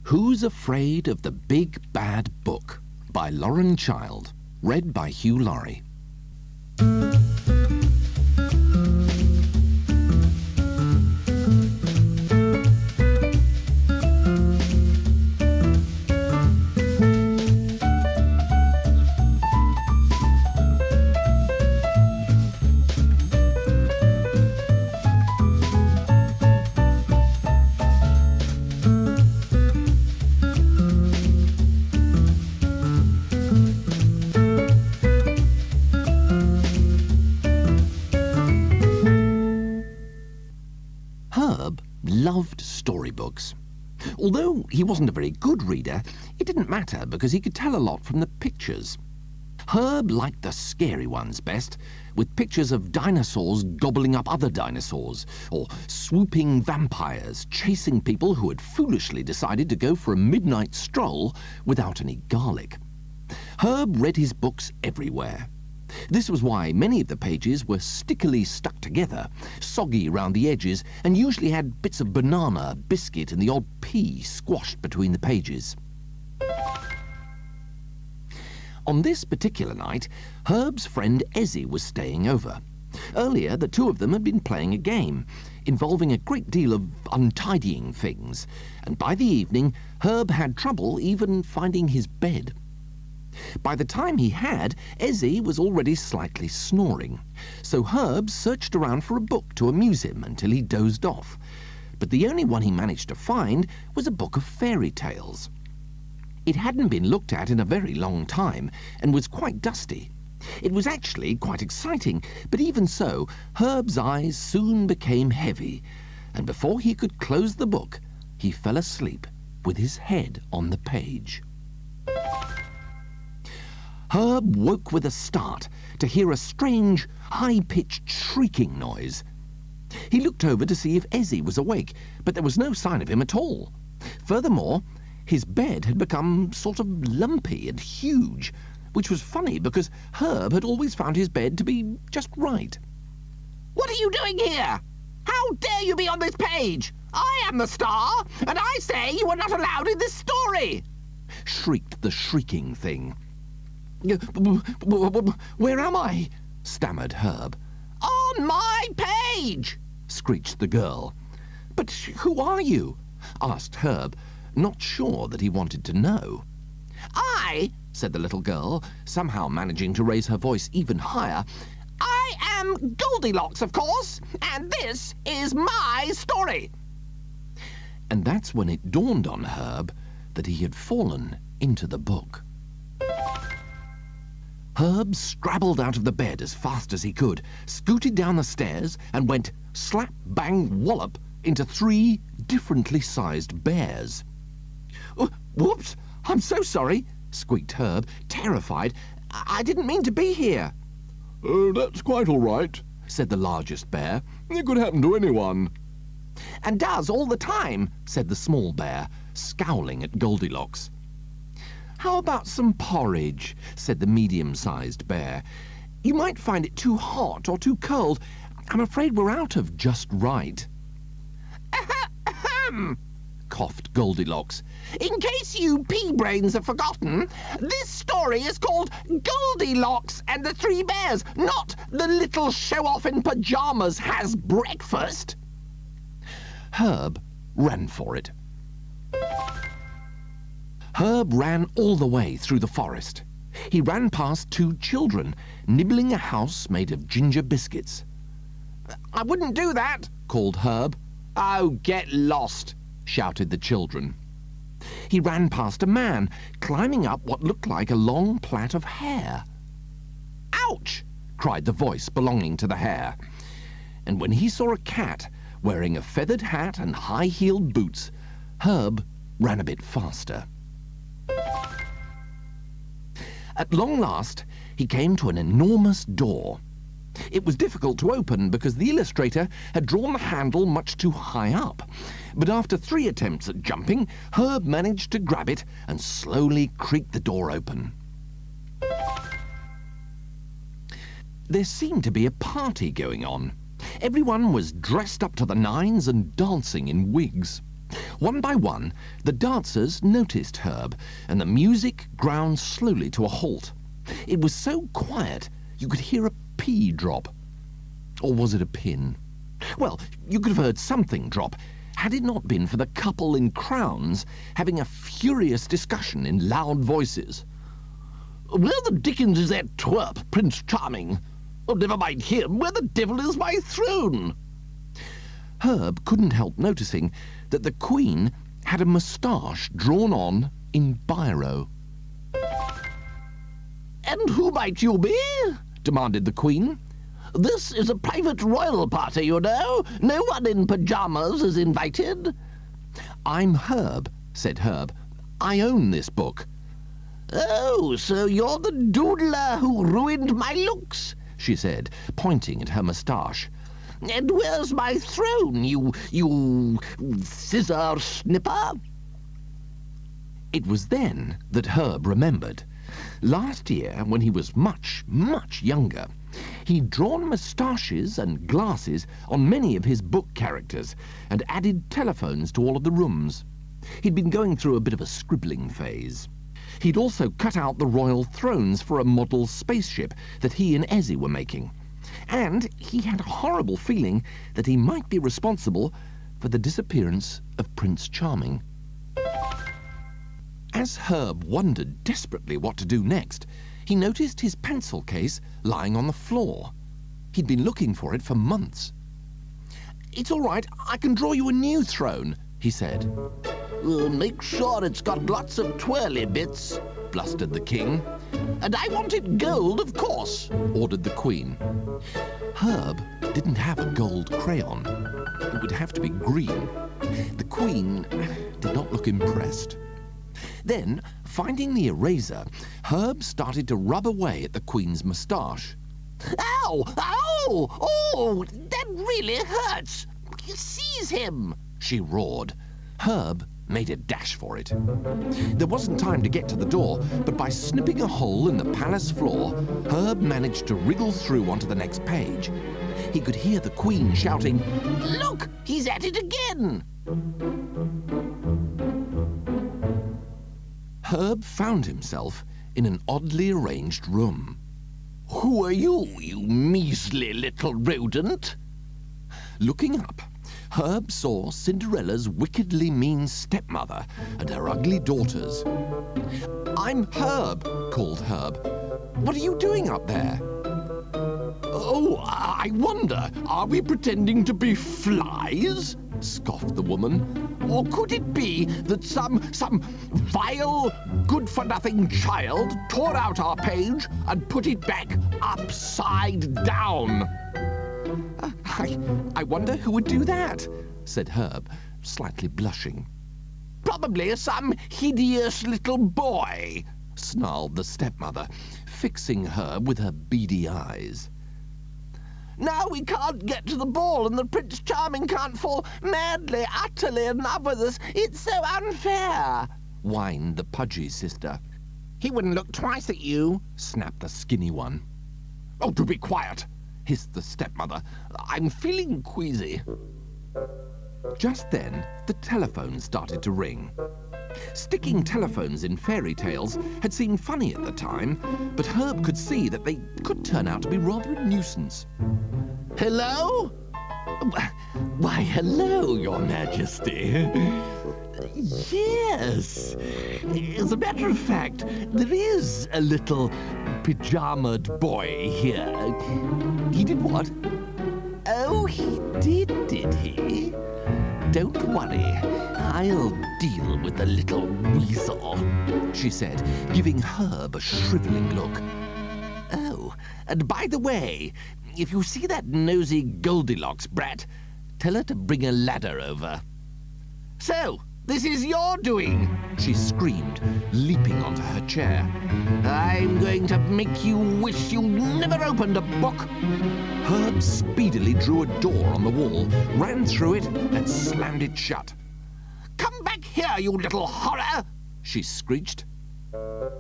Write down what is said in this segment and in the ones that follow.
Who's Afraid of the Big Bad Book by Lauren Child, read by Hugh Laurie. Herb loved storybooks. Although he wasn't a very good reader, it didn't matter because he could tell a lot from the pictures. Herb liked the scary ones best, with pictures of dinosaurs gobbling up other dinosaurs, or swooping vampires chasing people who had foolishly decided to go for a midnight stroll without any garlic. Herb read his books everywhere. This was why many of the pages were stickily stuck together, soggy round the edges, and usually had bits of banana, biscuit, and the odd pea squashed between the pages. On this particular night, Herb's friend Ezzy was staying over. Earlier, the two of them had been playing a game, involving a great deal of untidying things, and by the evening, Herb had trouble even finding his bed. By the time he had, Ezzy was already slightly snoring, so Herb searched around for a book to amuse him until he dozed off. But the only one he managed to find was a book of fairy tales. It hadn't been looked at in a very long time and was quite dusty. It was actually quite exciting, but even so, Herb's eyes soon became heavy, and before he could close the book, he fell asleep with his head on the page. Herb woke with a start to hear a strange, high-pitched shrieking noise. He looked over to see if Ezzy was awake, but there was no sign of him at all. Furthermore, his bed had become sort of lumpy and huge, which was funny because Herb had always found his bed to be just right. "What are you doing here? How dare you be on this page? I am the star, and I say you are not allowed in this story!" shrieked the shrieking thing. "Where am I?" stammered Herb. "On my page!" screeched the girl. "But who are you?" asked Herb, not sure that he wanted to know. "I," said the little girl, somehow managing to raise her voice even higher, "I am Goldilocks, of course, and this is my story." And that's when it dawned on Herb that he had fallen into the book. Herb scrabbled out of the bed as fast as he could, scooted down the stairs, and went slap, bang, wallop into 3 differently sized bears. "Whoops! I'm so sorry," squeaked Herb, terrified. "I didn't mean to be here." "Oh, that's quite all right," said the largest bear. "It could happen to anyone." "And does all the time," said the small bear, scowling at Goldilocks. "How about some porridge?" said the medium-sized bear. "You might find it too hot or too cold. I'm afraid we're out of just right." "Ahem!" coughed Goldilocks. "In case you pea-brains have forgotten, this story is called Goldilocks and the 3 Bears, not The Little Show-Off in Pyjamas Has Breakfast." Herb ran for it. Herb ran all the way through the forest. He ran past 2 children, nibbling a house made of ginger biscuits. "I wouldn't do that," called Herb. "Oh, get lost," shouted the children. He ran past a man, climbing up what looked like a long plait of hair. "Ouch!" cried the voice belonging to the hair. And when he saw a cat wearing a feathered hat and high-heeled boots, Herb ran a bit faster. At long last, he came to an enormous door. It was difficult to open because the illustrator had drawn the handle much too high up. But after 3 attempts at jumping, Herb managed to grab it and slowly creaked the door open. There seemed to be a party going on. Everyone was dressed up to the nines and dancing in wigs. One by one, the dancers noticed Herb, and the music ground slowly to a halt. It was so quiet you could hear a pea drop. Or was it a pin? Well, you could have heard something drop, had it not been for the couple in crowns having a furious discussion in loud voices. Where the dickens is that twerp, Prince Charming? Oh, never mind him. Where the devil is my throne? Herb couldn't help noticing that the Queen had a moustache drawn on in biro. And who might you be? Demanded the Queen. This is a private royal party, you know. No one in pyjamas is invited. I'm Herb, said Herb. I own this book. Oh, so you're the doodler who ruined my looks, she said, pointing at her moustache. And where's my throne, you scissor snipper? It was then that Herb remembered. Last year, when he was much, much younger, he'd drawn moustaches and glasses on many of his book characters and added telephones to all of the rooms. He'd been going through a bit of a scribbling phase. He'd also cut out the royal thrones for a model spaceship that he and Ezzy were making. And he had a horrible feeling that he might be responsible for the disappearance of Prince Charming. As Herb wondered desperately what to do next, he noticed his pencil case lying on the floor. He'd been looking for it for months. "It's all right, I can draw you a new throne," he said. Make sure it's got lots of twirly bits, blustered the king. And I want it gold, of course, ordered the Queen. Herb didn't have a gold crayon. It would have to be green. The Queen did not look impressed. Then, finding the eraser, Herb started to rub away at the Queen's moustache. Ow! Ow! Oh, that really hurts! Seize him! She roared. Herb made a dash for it. There wasn't time to get to the door, but by snipping a hole in the palace floor, Herb managed to wriggle through onto the next page. He could hear the Queen shouting, "Look, he's at it again!" Herb found himself in an oddly arranged room. "Who are you, you measly little rodent?" Looking up, Herb saw Cinderella's wickedly mean stepmother and her ugly daughters. "I'm Herb," called Herb. "What are you doing up there?" "Oh, I wonder, are we pretending to be flies?" scoffed the woman. "Or could it be that some vile, good-for-nothing child tore out our page and put it back upside down?" I wonder who would do that, said Herb, slightly blushing. "Probably some hideous little boy," snarled the stepmother, fixing Herb with her beady eyes. "Now we can't get to the ball and the Prince Charming can't fall madly, utterly in love with us. It's so unfair," whined the pudgy sister. "He wouldn't look twice at you," snapped the skinny one. "Oh, do be quiet," hissed the stepmother. "I'm feeling queasy." Just then, the telephone started to ring. Sticking telephones in fairy tales had seemed funny at the time, but Herb could see that they could turn out to be rather a nuisance. "Hello?" "Why, hello, Your Majesty." "Yes. As a matter of fact, there is a little pajamaed boy here." "He did what?" "Oh, he did he? Don't worry. I'll deal with the little weasel," she said, giving Herb a shrivelling look. "Oh, and by the way, if you see that nosy Goldilocks brat, tell her to bring a ladder over." "So, this is your doing," she screamed, leaping onto her chair. "I'm going to make you wish you never opened a book." Herb speedily drew a door on the wall, ran through it, and slammed it shut. "Come back here, you little horror!" she screeched.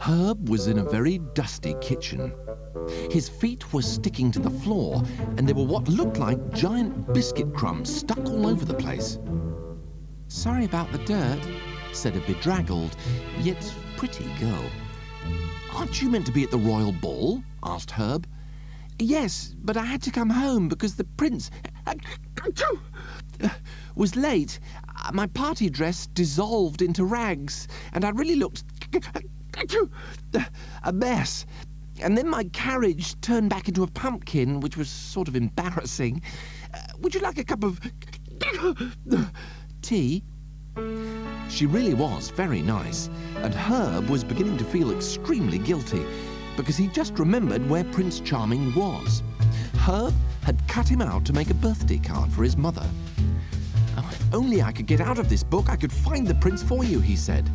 Herb was in a very dusty kitchen. His feet were sticking to the floor, and there were what looked like giant biscuit crumbs stuck all over the place. "Sorry about the dirt," said a bedraggled, yet pretty girl. "Aren't you meant to be at the royal ball?" asked Herb. "Yes, but I had to come home because the prince was late. My party dress dissolved into rags, and I really looked a mess. And then my carriage turned back into a pumpkin, which was sort of embarrassing. Would you like a cup of tea?" She really was very nice, and Herb was beginning to feel extremely guilty because he just remembered where Prince Charming was. Herb had cut him out to make a birthday card for his mother. "Oh, if only I could get out of this book, I could find the prince for you," he said.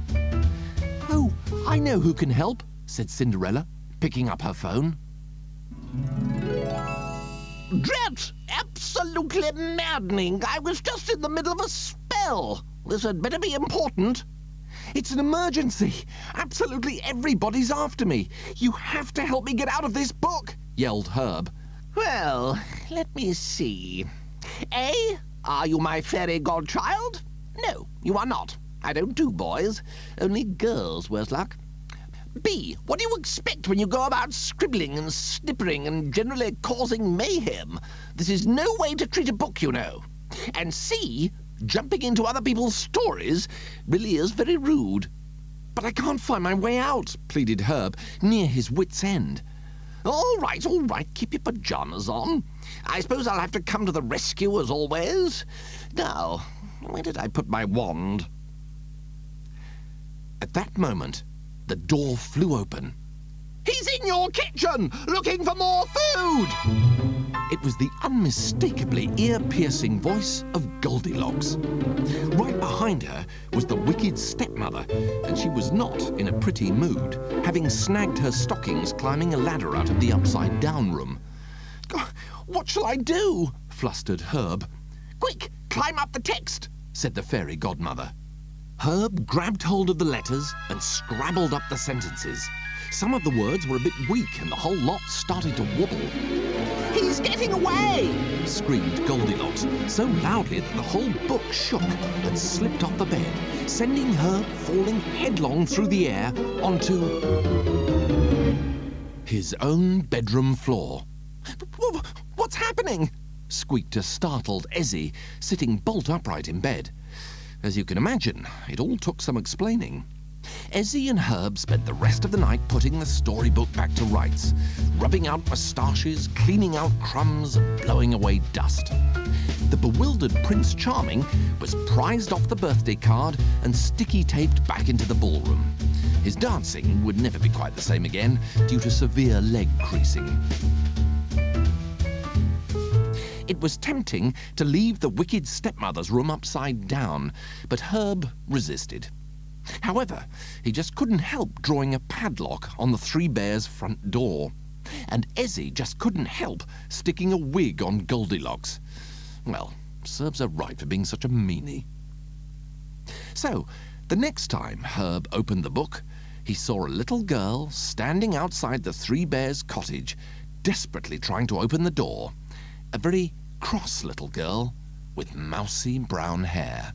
"Oh, I know who can help," said Cinderella, picking up her phone. Drat! Absolutely maddening. I was just in the middle of a spell. This had better be important. "It's an emergency. Absolutely everybody's after me. You have to help me get out of this book," yelled Herb. Well, let me see. A, are you my fairy godchild? No, you are not. I don't do boys. Only girls, worse luck. B, what do you expect when you go about scribbling and snippering and generally causing mayhem? This is no way to treat a book, you know. And C, jumping into other people's stories really is very rude. "But I can't find my way out," pleaded Herb, near his wit's end. All right, keep your pajamas on. I suppose I'll have to come to the rescue as always. Now, where did I put my wand? At that moment, the door flew open. He's in your kitchen, looking for more food! It was the unmistakably ear-piercing voice of Goldilocks. Right behind her was the wicked stepmother, and she was not in a pretty mood, having snagged her stockings climbing a ladder out of the upside-down room. What shall I do? Flustered Herb. Quick, climb up the text, said the fairy godmother. Herb grabbed hold of the letters and scrabbled up the sentences. Some of the words were a bit weak, and the whole lot started to wobble. He's getting away! Screamed Goldilocks, so loudly that the whole book shook and slipped off the bed, sending Herb falling headlong through the air onto his own bedroom floor. What's happening? Squeaked a startled Ezzy, sitting bolt upright in bed. As you can imagine, it all took some explaining. Ezzy and Herb spent the rest of the night putting the storybook back to rights, rubbing out moustaches, cleaning out crumbs, and blowing away dust. The bewildered Prince Charming was prized off the birthday card and sticky-taped back into the ballroom. His dancing would never be quite the same again due to severe leg creasing. It was tempting to leave the wicked stepmother's room upside down, but Herb resisted. However, he just couldn't help drawing a padlock on the Three Bears' front door. And Ezzy just couldn't help sticking a wig on Goldilocks. Well, serves her right for being such a meanie. So, the next time Herb opened the book, he saw a little girl standing outside the Three Bears' cottage, desperately trying to open the door. A very cross little girl with mousy brown hair.